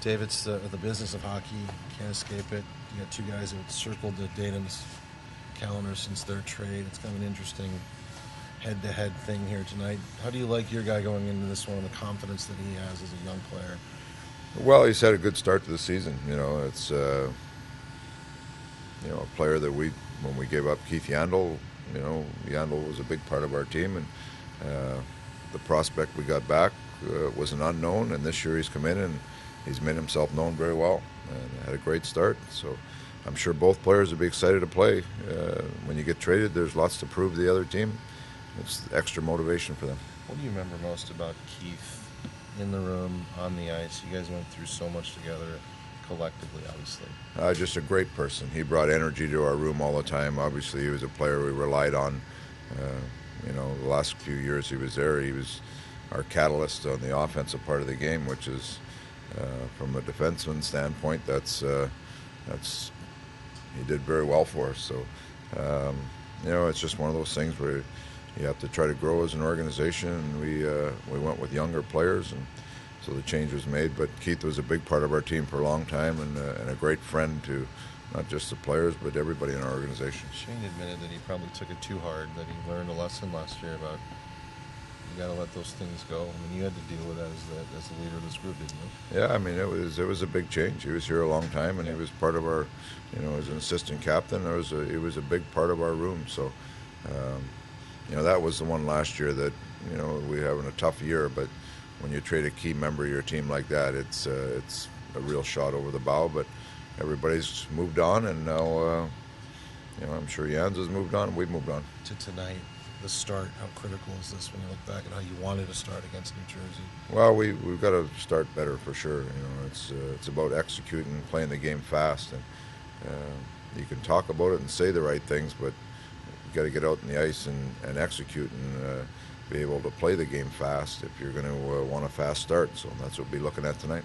Dave, it's the business of hockey. Can't escape it. You got two guys that circled the Datum's calendar since their trade. It's kind of an interesting head-to-head thing here tonight. How do you like your guy going into this one and the confidence that he has as a young player? Well, he's had a good start to the season. It's a player that when we gave up Keith Yandel, Yandel was a big part of our team, and the prospect we got back was an unknown, and this year he's come in and he's made himself known very well and had a great start. So I'm sure both players will be excited to play. When you get traded, there's lots to prove to the other team. It's extra motivation for them. What do you remember most about Keith in the room, on the ice? You guys went through so much together, collectively, obviously. Just a great person. He brought energy to our room all the time. Obviously, he was a player we relied on. The last few years he was there, he was our catalyst on the offensive part of the game, which is, from a defenseman standpoint, that's he did very well for us. So, it's just one of those things where you have to try to grow as an organization, and we went with younger players, and so the change was made. But Keith was a big part of our team for a long time, and a great friend to not just the players but everybody in our organization. Shane admitted that he probably took it too hard, that he learned a lesson last year about you got to let those things go. I mean, you had to deal with that as the leader of this group, didn't you? Yeah, I mean, it was a big change. He was here a long time, and he was part of our, as an assistant captain, he was a big part of our room. So, that was the one last year that, we having a tough year, but when you trade a key member of your team like that, it's a real shot over the bow. But everybody's moved on, and now, I'm sure Jans has moved on, and we've moved on. To tonight, the start, how critical is this when you look back at how you wanted to start against New Jersey? Well, we've got to start better for sure. It's about executing, playing the game fast, and you can talk about it and say the right things, but you got to get out on the ice and execute and be able to play the game fast if you're going to want a fast start. So that's what we'll be looking at tonight.